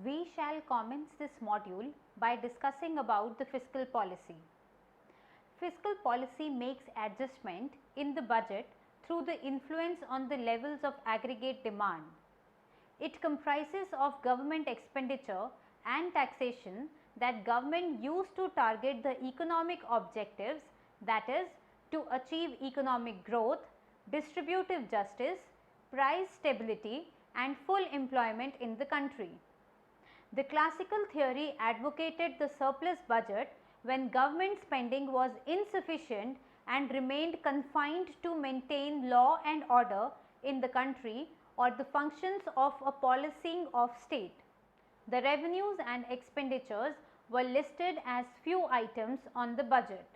We shall commence this module by discussing about the fiscal policy. Fiscal policy makes adjustment in the budget through the influence on the levels of aggregate demand. It comprises of government expenditure and taxation that government use to target the economic objectives, that is, to achieve economic growth, distributive justice, price stability and full employment in the country. The classical theory advocated the surplus budget when government spending was insufficient and remained confined to maintain law and order in the country or the functions of a policing of state. The revenues and expenditures were listed as few items on the budget.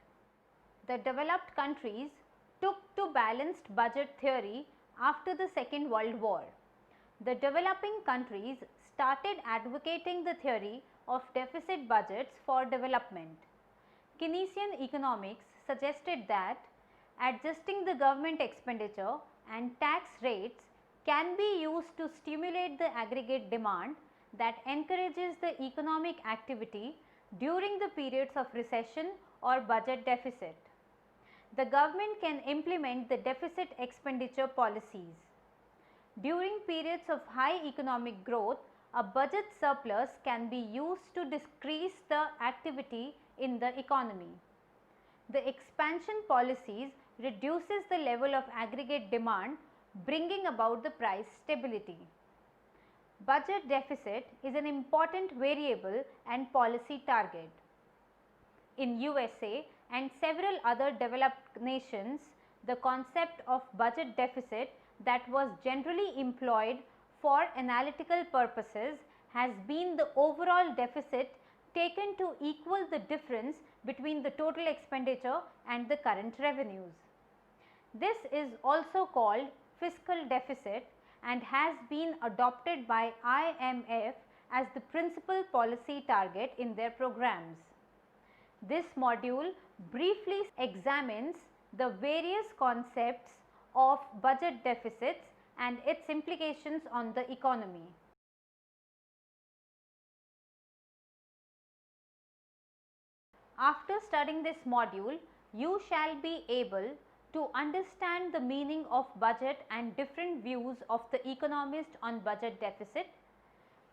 The developed countries took to balanced budget theory after the Second World War. The developing countries started advocating the theory of deficit budgets for development. Keynesian economics suggested that adjusting the government expenditure and tax rates can be used to stimulate the aggregate demand that encourages the economic activity during the periods of recession or budget deficit. The government can implement the deficit expenditure policies. During periods of high economic growth, a budget surplus can be used to decrease the activity in the economy. The expansion policies reduces the level of aggregate demand, bringing about the price stability. Budget deficit is an important variable and policy target. In USA and several other developed nations, the concept of budget deficit that was generally employed for analytical purposes has been the overall deficit taken to equal the difference between the total expenditure and the current revenues. This is also called fiscal deficit and has been adopted by IMF as the principal policy target in their programs. This module briefly examines the various concepts of budget deficits and its implications on the economy. After studying this module, you shall be able to understand the meaning of budget and different views of the economist on budget deficit,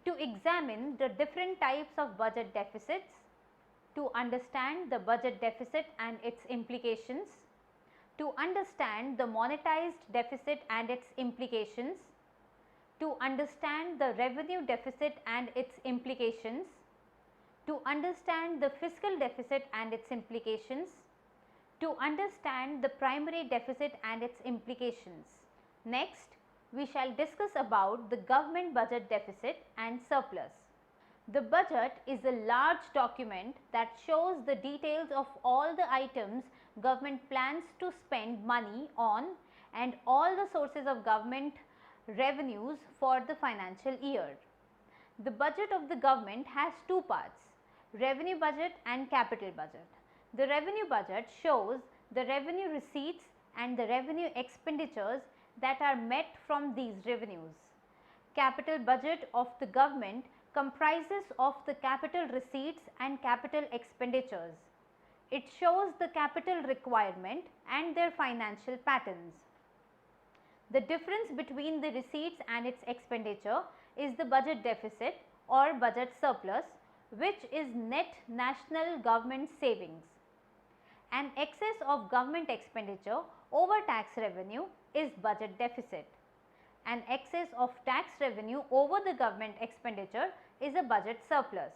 to examine the different types of budget deficits, to understand the budget deficit and its implications, to understand the monetized deficit and its implications, to understand the revenue deficit and its implications, to understand the fiscal deficit and its implications, to understand the primary deficit and its implications. Next, we shall discuss about the government budget deficit and surplus. The budget is a large document that shows the details of all the items government plans to spend money on and all the sources of government revenues for the financial year. The budget of the government has two parts, revenue budget and capital budget. The revenue budget shows the revenue receipts and the revenue expenditures that are met from these revenues. Capital budget of the government comprises of the capital receipts and capital expenditures. It shows the capital requirement and their financial patterns. The difference between the receipts and its expenditure is the budget deficit or budget surplus, which is net national government savings. An excess of government expenditure over tax revenue is budget deficit. An excess of tax revenue over the government expenditure is a budget surplus.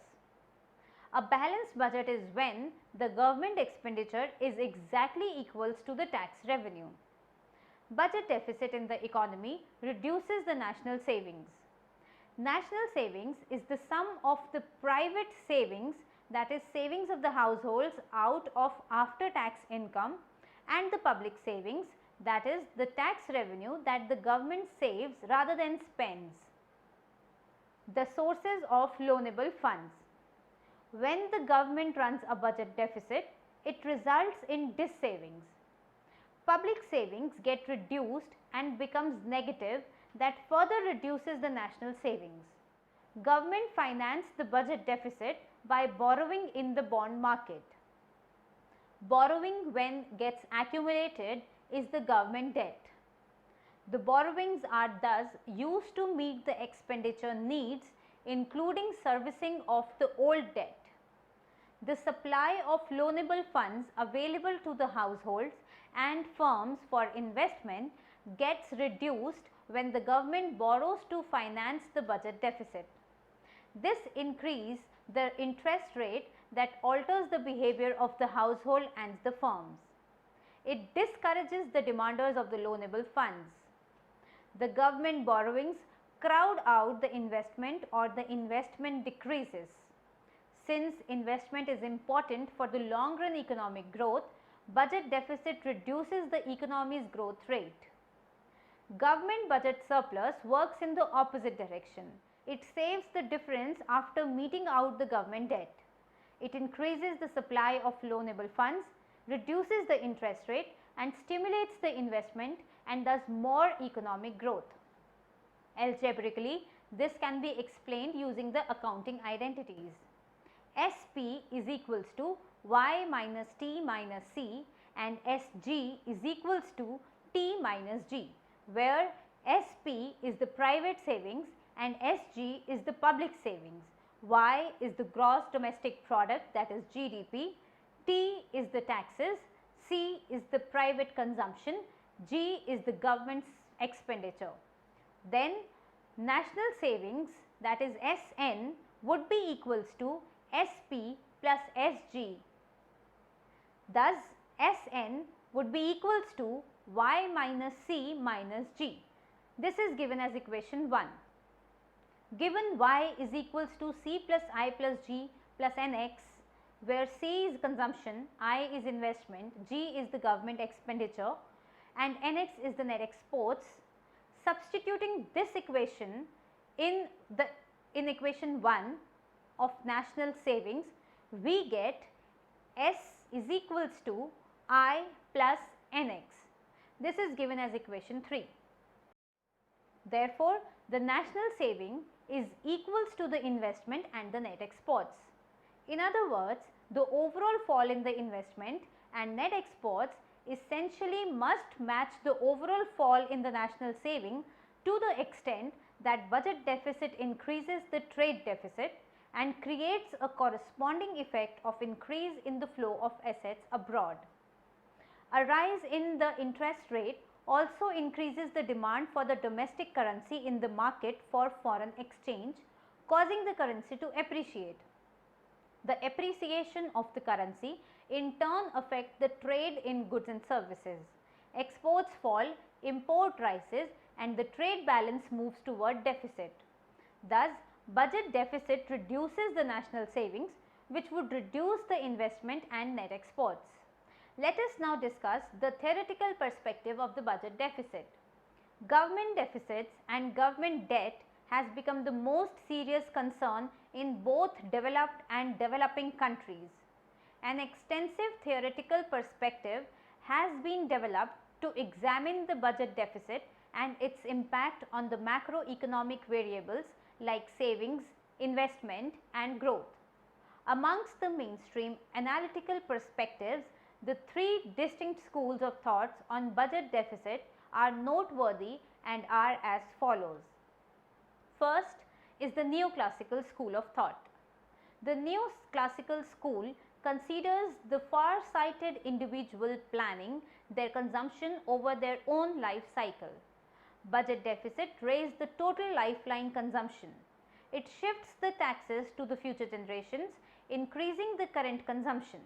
A balanced budget is when the government expenditure is exactly equals to the tax revenue. Budget deficit in the economy reduces the national savings. National savings is the sum of the private savings, that is savings of the households out of after tax income, and the public savings, that is the tax revenue that the government saves rather than spends. The sources of loanable funds. When the government runs a budget deficit, it results in dissavings. Public savings get reduced and becomes negative, that further reduces the national savings. Government financed the budget deficit by borrowing in the bond market. Borrowing when gets accumulated is the government debt. The borrowings are thus used to meet the expenditure needs, including servicing of the old debt. The supply of loanable funds available to the households and firms for investment gets reduced when the government borrows to finance the budget deficit. This increases the interest rate that alters the behavior of the household and the firms. It discourages the demanders of the loanable funds. The government borrowings crowd out the investment or the investment decreases. Since investment is important for the long run economic growth, budget deficit reduces the economy's growth rate. Government budget surplus works in the opposite direction. It saves the difference after meeting out the government debt. It increases the supply of loanable funds, reduces the interest rate and stimulates the investment and thus more economic growth. Algebraically, this can be explained using the accounting identities. SP is equals to Y minus T minus C and SG is equals to T minus G, where SP is the private savings and SG is the public savings. Y is the gross domestic product, that is GDP, T is the taxes, C is the private consumption, G is the government's expenditure. Then national savings, that is SN, would be equals to SP plus SG. Thus, SN would be equals to Y minus C minus G. This is given as equation 1. Given Y is equals to C plus I plus G plus NX, where C is consumption, I is investment, G is the government expenditure and NX is the net exports, substituting this equation in equation 1 of national savings, we get S is equals to I plus NX. This is given as equation 3. Therefore, the national saving is equals to the investment and the net exports. In other words, the overall fall in the investment and net exports essentially must match the overall fall in the national saving to the extent that budget deficit increases the trade deficit and creates a corresponding effect of increase in the flow of assets abroad. A rise in the interest rate also increases the demand for the domestic currency in the market for foreign exchange, causing the currency to appreciate. The appreciation of the currency in turn affects the trade in goods and services. Exports fall, import rises and the trade balance moves toward deficit. Thus, budget deficit reduces the national savings, which would reduce the investment and net exports. Let us now discuss the theoretical perspective of the budget deficit. Government deficits and government debt has become the most serious concern in both developed and developing countries. An extensive theoretical perspective has been developed to examine the budget deficit and its impact on the macroeconomic variables like savings, investment and growth. Amongst the mainstream analytical perspectives, the three distinct schools of thoughts on budget deficit are noteworthy and are as follows. First is the Neoclassical School of thought. The Neoclassical School considers the far-sighted individual planning their consumption over their own life cycle. Budget deficit raised the total lifeline consumption. It shifts the taxes to the future generations, increasing the current consumption.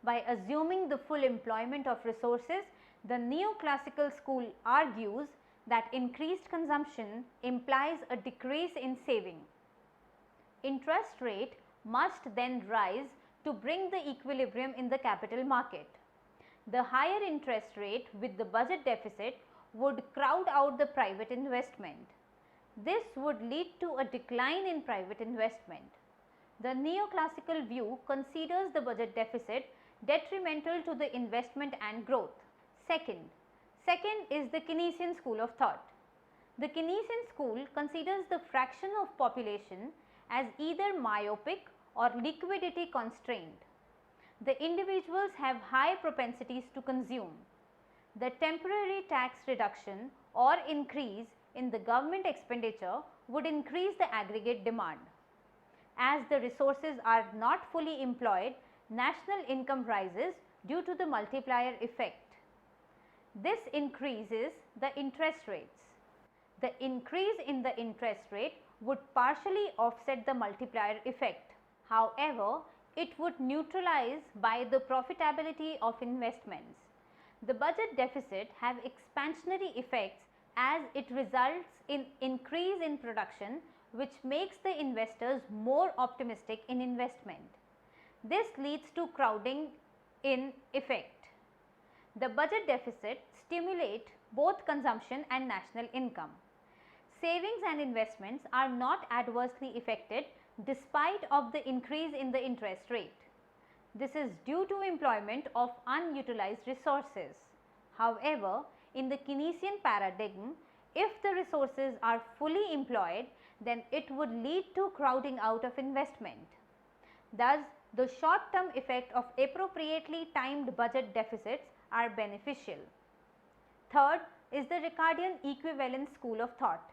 By assuming the full employment of resources, the Neoclassical School argues that increased consumption implies a decrease in saving. Interest rate must then rise to bring the equilibrium in the capital market. The higher interest rate with the budget deficit would crowd out the private investment. This would lead to a decline in private investment. The Neoclassical view considers the budget deficit detrimental to the investment and growth. Second is the Kinesian School of thought. The Kinesian School considers the fraction of population as either myopic or liquidity constrained. The individuals have high propensities to consume. The temporary tax reduction or increase in the government expenditure would increase the aggregate demand. As the resources are not fully employed, national income rises due to the multiplier effect. This increases the interest rates. The increase in the interest rate would partially offset the multiplier effect. However, it would neutralize by the profitability of investments. The budget deficit has expansionary effects as it results in increase in production, which makes the investors more optimistic in investment. This leads to crowding in effect. The budget deficit stimulates both consumption and national income. Savings and investments are not adversely affected despite of the increase in the interest rate. This is due to employment of unutilized resources. However, in the Keynesian paradigm, if the resources are fully employed, then it would lead to crowding out of investment. Thus, the short-term effect of appropriately timed budget deficits are beneficial. Third is the Riccardian equivalence school of thought.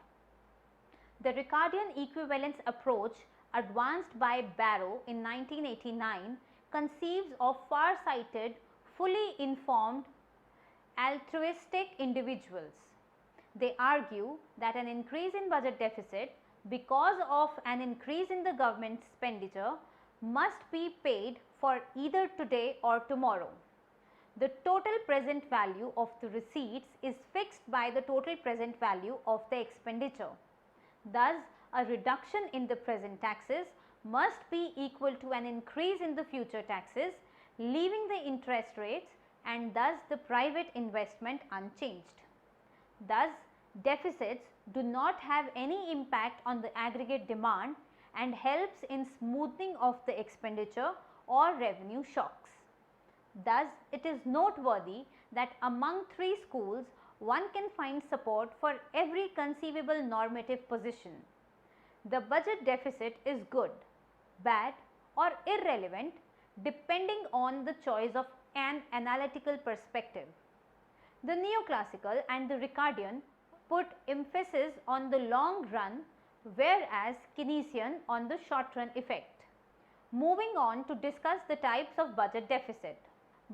The Riccardian equivalence approach, advanced by Barrow in 1989, conceives of far-sighted, fully informed, altruistic individuals. They argue that an increase in budget deficit because of an increase in the government expenditure must be paid for either today or tomorrow. The total present value of the receipts is fixed by the total present value of the expenditure. Thus, a reduction in the present taxes must be equal to an increase in the future taxes, leaving the interest rates and thus the private investment unchanged. Thus, deficits do not have any impact on the aggregate demand and helps in smoothing of the expenditure or revenue shocks. Thus, it is noteworthy that among three schools, one can find support for every conceivable normative position. The budget deficit is good, bad or irrelevant depending on the choice of an analytical perspective. The Neoclassical and the Riccardian put emphasis on the long run, whereas Keynesian on the short run effect. Moving on to discuss the types of budget deficit.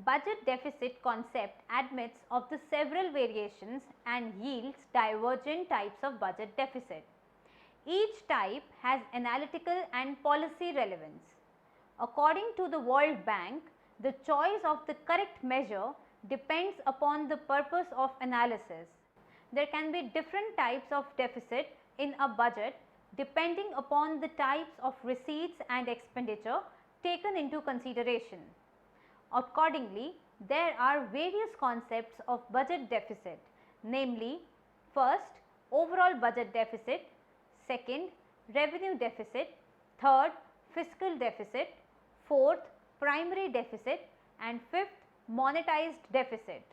Budget deficit concept admits of the several variations and yields divergent types of budget deficit. Each type has analytical and policy relevance. According to the World Bank, the choice of the correct measure depends upon the purpose of analysis. There can be different types of deficit in a budget depending upon the types of receipts and expenditure taken into consideration. Accordingly, there are various concepts of budget deficit, namely, first, overall budget deficit, second, revenue deficit, third, fiscal deficit, fourth, primary deficit, and fifth, monetized deficit.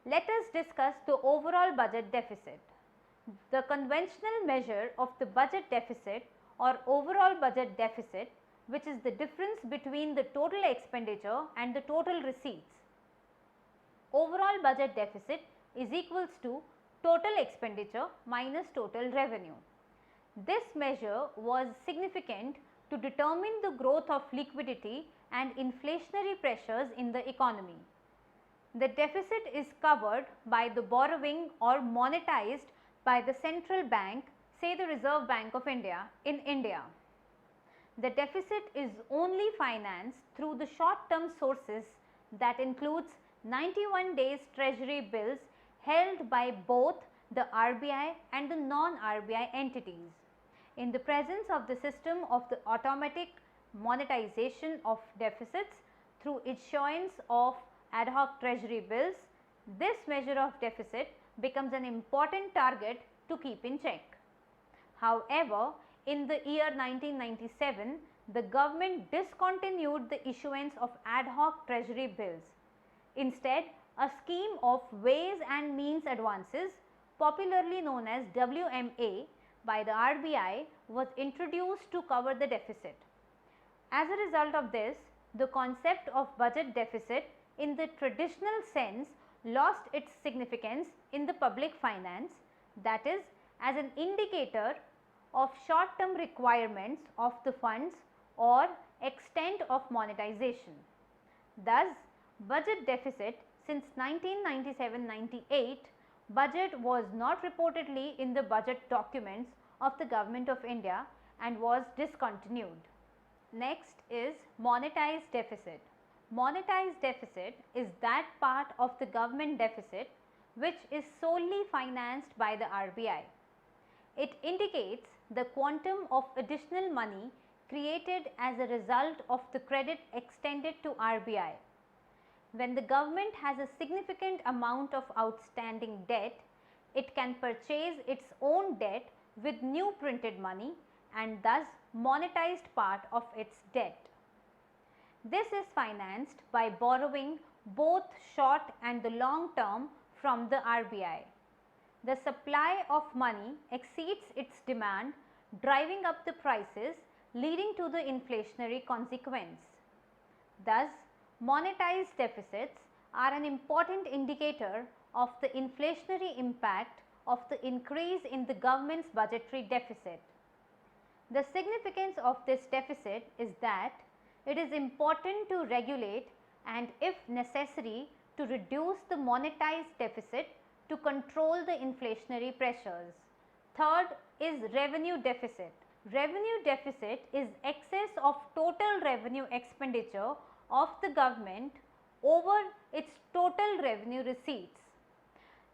Let us discuss the overall budget deficit. The conventional measure of the budget deficit or overall budget deficit, which is the difference between the total expenditure and the total receipts. Overall budget deficit is equals to total expenditure minus total revenue. This measure was significant to determine the growth of liquidity and inflationary pressures in the economy. The deficit is covered by the borrowing or monetized by the central bank, say the Reserve Bank of India, in India. The deficit is only financed through the short-term sources that includes 91 days treasury bills held by both the RBI and the non-RBI entities. In the presence of the system of the automatic monetization of deficits through issuance of ad hoc treasury bills, this measure of deficit becomes an important target to keep in check. However, in the year 1997, the government discontinued the issuance of ad hoc treasury bills. Instead, a scheme of ways and means advances popularly known as WMA by the RBI, was introduced to cover the deficit. As a result of this, the concept of budget deficit in the traditional sense lost its significance in the public finance, that is, as an indicator of short-term requirements of the funds or extent of monetization. Thus, budget deficit since 1997-98, budget was not reportedly in the budget documents of the Government of India and was discontinued. Next is monetized deficit. Monetized deficit is that part of the government deficit which is solely financed by the RBI. It indicates the quantum of additional money created as a result of the credit extended to RBI. When the government has a significant amount of outstanding debt, it can purchase its own debt with new printed money and thus monetized part of its debt. This is financed by borrowing both short and the long term from the RBI. The supply of money exceeds its demand, driving up the prices, leading to the inflationary consequence. Thus, monetized deficits are an important indicator of the inflationary impact of the increase in the government's budgetary deficit. The significance of this deficit is that it is important to regulate and, if necessary, to reduce the monetized deficit to control the inflationary pressures. Third is revenue deficit. Revenue deficit is excess of total revenue expenditure of the government over its total revenue receipts.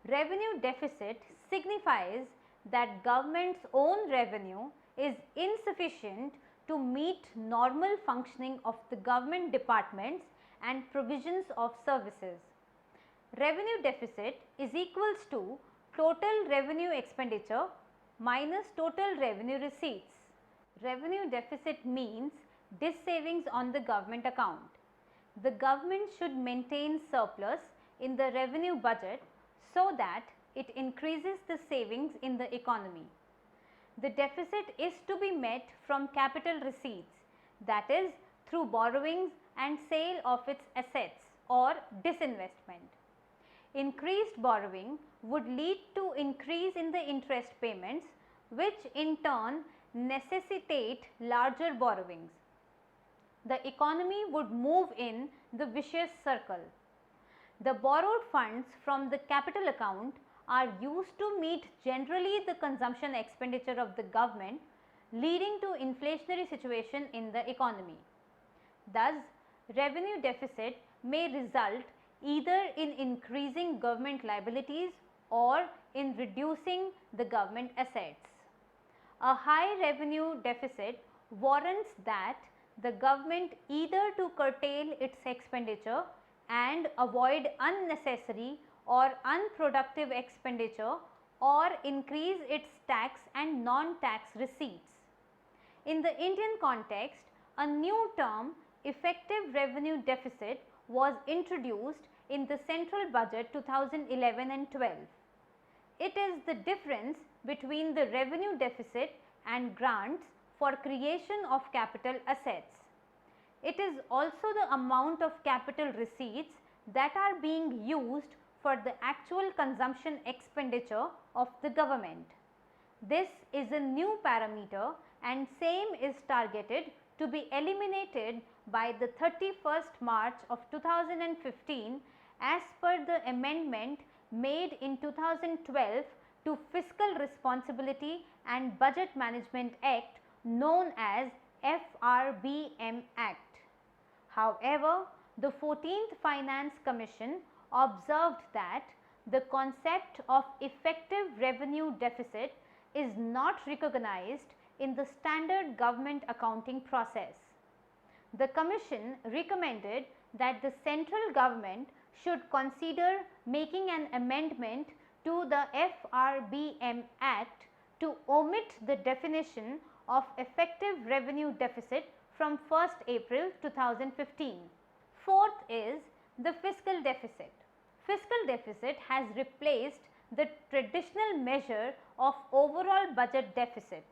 Revenue deficit signifies that government's own revenue is insufficient to meet normal functioning of the government departments and provisions of services. Revenue deficit is equals to total revenue expenditure minus total revenue receipts. Revenue deficit means dis-savings on the government account. The government should maintain surplus in the revenue budget so that it increases the savings in the economy. The deficit is to be met from capital receipts, that is, through borrowings and sale of its assets or disinvestment. Increased borrowing would lead to increase in the interest payments, which in turn necessitate larger borrowings. The economy would move in the vicious circle. The borrowed funds from the capital account are used to meet generally the consumption expenditure of the government, leading to inflationary situation in the economy. Thus, revenue deficit may result either in increasing government liabilities or in reducing the government assets. A high revenue deficit warrants that the government either to curtail its expenditure and avoid unnecessary or unproductive expenditure or increase its tax and non-tax receipts. In the Indian context, a new term, effective revenue deficit, was introduced in the Central Budget 2011 and 12. It is the difference between the revenue deficit and grants for creation of capital assets. It is also the amount of capital receipts that are being used for the actual consumption expenditure of the government. This is a new parameter and same is targeted to be eliminated by the 31st March of 2015 as per the amendment made in 2012 to Fiscal Responsibility and Budget Management Act known as FRBM Act. However, the 14th Finance Commission observed that the concept of effective revenue deficit is not recognized in the standard government accounting process. The Commission recommended that the central government should consider making an amendment to the FRBM Act to omit the definition of effective revenue deficit from 1st April 2015. Fourth is the fiscal deficit. Fiscal deficit has replaced the traditional measure of overall budget deficit.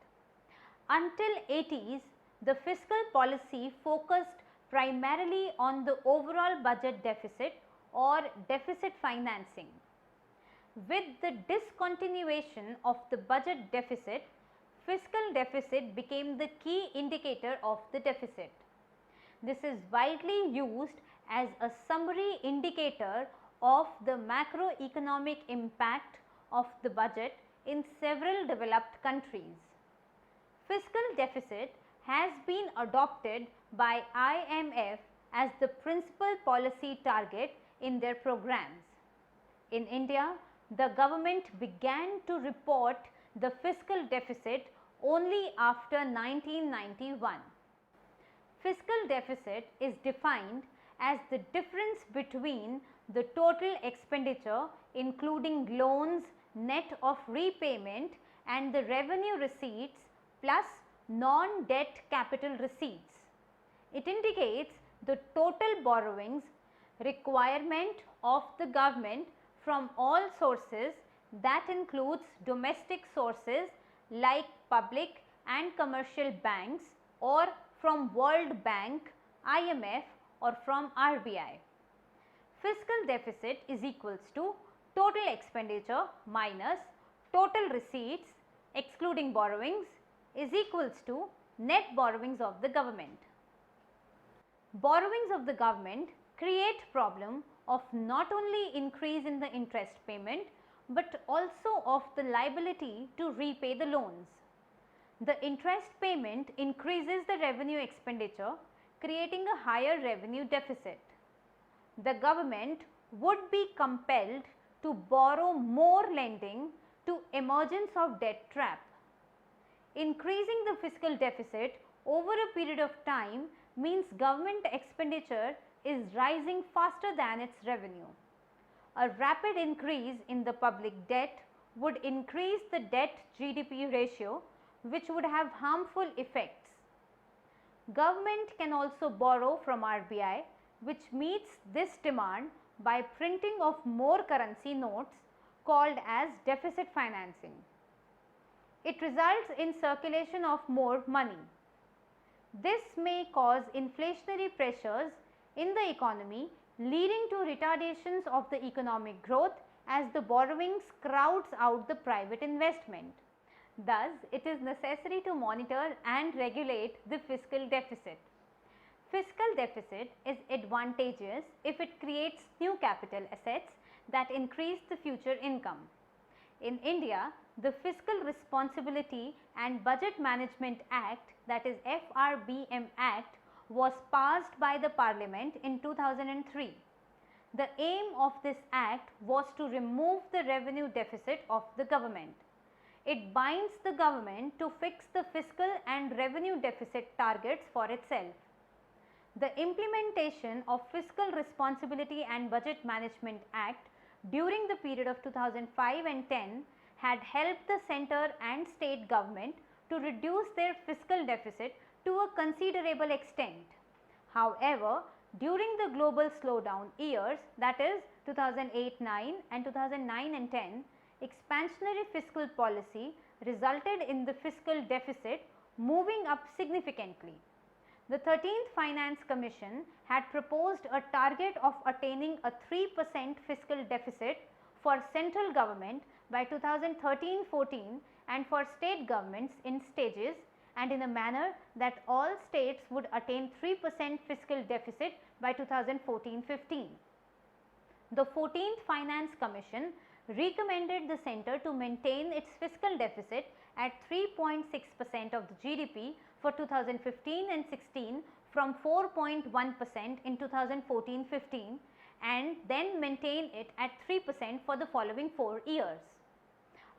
Until 80s, the fiscal policy focused primarily on the overall budget deficit or deficit financing. With the discontinuation of the budget deficit, fiscal deficit became the key indicator of the deficit. This is widely used as a summary indicator of the macroeconomic impact of the budget in several developed countries. Fiscal deficit has been adopted by IMF as the principal policy target in their programs. In India, the government began to report the fiscal deficit only after 1991. Fiscal deficit is defined as the difference between the total expenditure including loans net of repayment and the revenue receipts plus non-debt capital receipts. It indicates the total borrowings requirement of the government from all sources, that includes domestic sources like public and commercial banks, or from World Bank, IMF, or from RBI. Fiscal deficit is equals to total expenditure minus total receipts excluding borrowings is equals to net borrowings of the government. Borrowings of the government create problem of not only increase in the interest payment but also of the liability to repay the loans. The interest payment increases the revenue expenditure, creating a higher revenue deficit. The government would be compelled to borrow more lending to emergence of debt trap. Increasing the fiscal deficit over a period of time means government expenditure is rising faster than its revenue. A rapid increase in the public debt would increase the debt GDP ratio, which would have harmful effects. Government can also borrow from RBI, which meets this demand by printing of more currency notes called as deficit financing. It results in circulation of more money. This may cause inflationary pressures in the economy, leading to retardations of the economic growth as the borrowings crowds out the private investment. Thus, it is necessary to monitor and regulate the fiscal deficit. Fiscal deficit is advantageous if it creates new capital assets that increase the future income. In India, the Fiscal Responsibility and Budget Management Act, that is FRBM Act, was passed by the Parliament in 2003. The aim of this act was to remove the revenue deficit of the government. It binds the government to fix the fiscal and revenue deficit targets for itself. The implementation of Fiscal Responsibility and Budget Management Act during the period of 2005 and 10 had helped the centre and state government to reduce their fiscal deficit to a considerable extent. However, during the global slowdown years, that is 2008-9 and 2009 and 10, expansionary fiscal policy resulted in the fiscal deficit moving up significantly. The 13th Finance Commission had proposed a target of attaining a 3% fiscal deficit for central government by 2013-14 and for state governments in stages and in a manner that all states would attain 3% fiscal deficit by 2014-15. The 14th Finance Commission recommended the centre to maintain its fiscal deficit at 3.6% of the GDP for 2015 and 16 from 4.1% in 2014-15 and then maintain it at 3% for the following 4 years.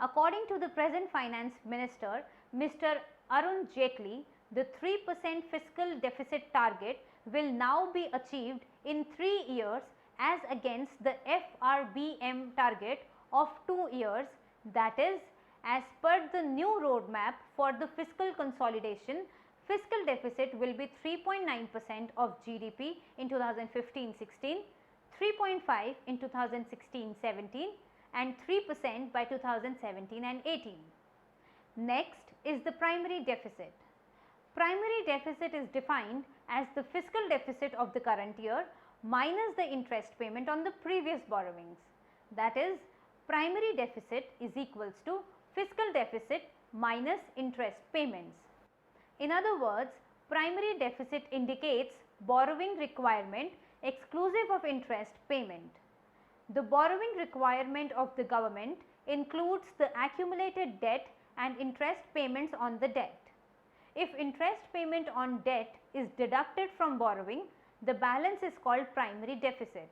According to the present Finance Minister, Mr. Arun Jaitley, the 3% fiscal deficit target will now be achieved in 3 years as against the FRBM target of 2 years, that is, as per the new roadmap for the fiscal consolidation, fiscal deficit will be 3.9% of GDP in 2015-16, 3.5 in 2016-17 and 3% by 2017 and 18. Next is the primary deficit. Primary deficit is defined as the fiscal deficit of the current year minus the interest payment on the previous borrowings. That is, primary deficit is equals to fiscal deficit minus interest payments. In other words, primary deficit indicates borrowing requirement exclusive of interest payment. The borrowing requirement of the government includes the accumulated debt and interest payments on the debt. If interest payment on debt is deducted from borrowing, the balance is called primary deficit.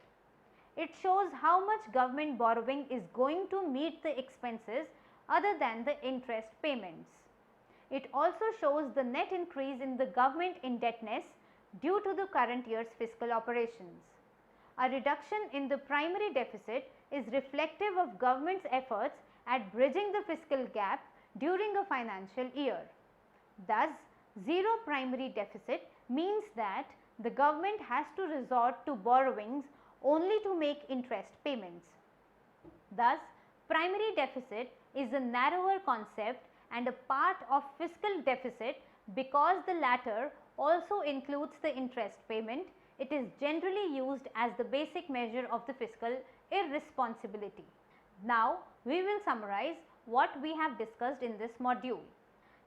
It shows how much government borrowing is going to meet the expenses other than the interest payments. It also shows the net increase in the government indebtedness due to the current year's fiscal operations. A reduction in the primary deficit is reflective of government's efforts at bridging the fiscal gap during a financial year. Thus, zero primary deficit means that the government has to resort to borrowings only to make interest payments. Thus, primary deficit is a narrower concept and a part of fiscal deficit because the latter also includes the interest payment. It is generally used as the basic measure of the fiscal irresponsibility. Now, we will summarize what we have discussed in this module.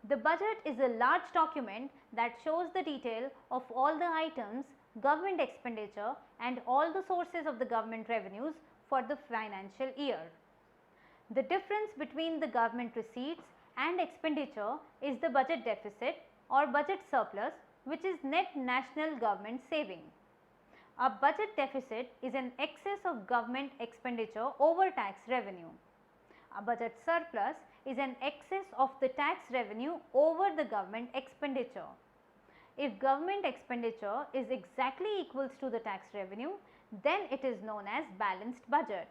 The budget is a large document that shows the detail of all the items, government expenditure and all the sources of the government revenues for the financial year. The difference between the government receipts and expenditure is the budget deficit or budget surplus, which is net national government saving. A budget deficit is an excess of government expenditure over tax revenue. A budget surplus is an excess of the tax revenue over the government expenditure. If government expenditure is exactly equals to the tax revenue, then it is known as balanced budget.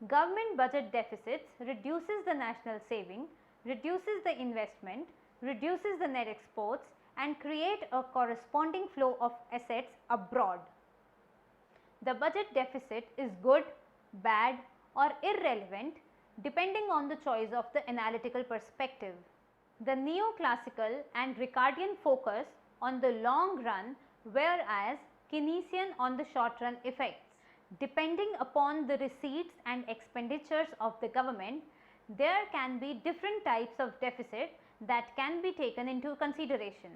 Government budget deficits reduces the national saving, reduces the investment, reduces the net exports and create a corresponding flow of assets abroad. The budget deficit is good, bad or irrelevant depending on the choice of the analytical perspective. The Neoclassical and Riccardian focus on the long run, whereas Kinesian on the short run effects. Depending upon the receipts and expenditures of the government, there can be different types of deficit that can be taken into consideration.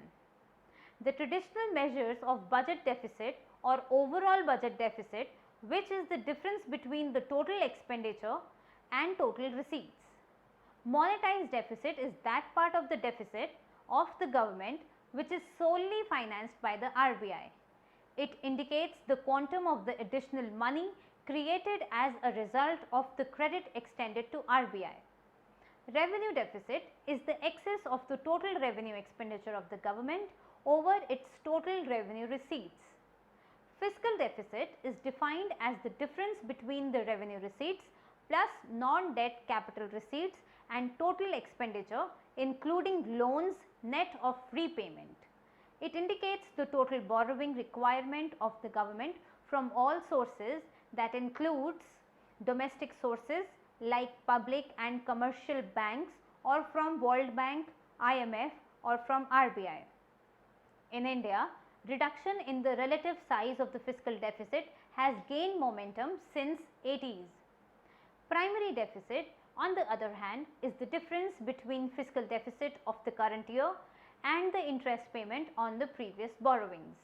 The traditional measures of budget deficit or overall budget deficit, which is the difference between the total expenditure and total receipts. Monetized deficit is that part of the deficit of the government which is solely financed by the RBI. It indicates the quantum of the additional money created as a result of the credit extended to RBI. Revenue deficit is the excess of the total revenue expenditure of the government over its total revenue receipts. Fiscal deficit is defined as the difference between the revenue receipts plus non-debt capital receipts and total expenditure including loans net of repayment. It indicates the total borrowing requirement of the government from all sources, that includes domestic sources like public and commercial banks or from World Bank, IMF or from RBI. In India, reduction in the relative size of the fiscal deficit has gained momentum since 80s. Primary deficit, on the other hand, is the difference between fiscal deficit of the current year and the interest payment on the previous borrowings.